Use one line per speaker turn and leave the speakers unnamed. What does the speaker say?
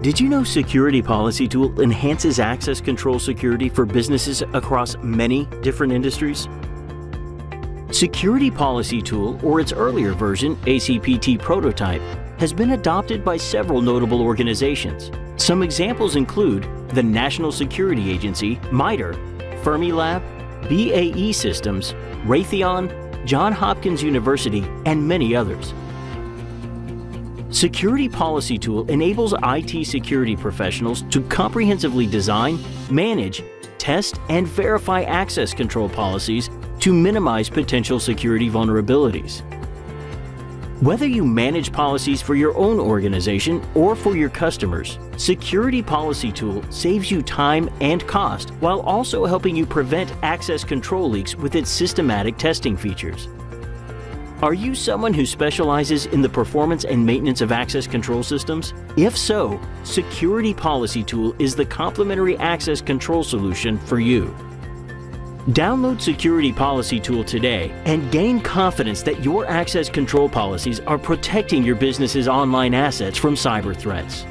Did you know Security Policy Tool enhances access control security for businesses across many different industries? Security Policy Tool, or its earlier version, ACPT Prototype, has been adopted by several notable organizations. Some examples include the National Security Agency, MITRE, Fermilab, BAE Systems, Raytheon, Johns Hopkins University, and many others. Security Policy Tool enables IT security professionals to comprehensively design, manage, test, and verify access control policies to minimize potential security vulnerabilities. Whether you manage policies for your own organization or for your customers, Security Policy Tool saves you time and cost while also helping you prevent access control leaks with its systematic testing features. Are you someone who specializes in the performance and maintenance of access control systems? If so, Security Policy Tool is the complementary access control solution for you. Download Security Policy Tool today and gain confidence that your access control policies are protecting your business's online assets from cyber threats.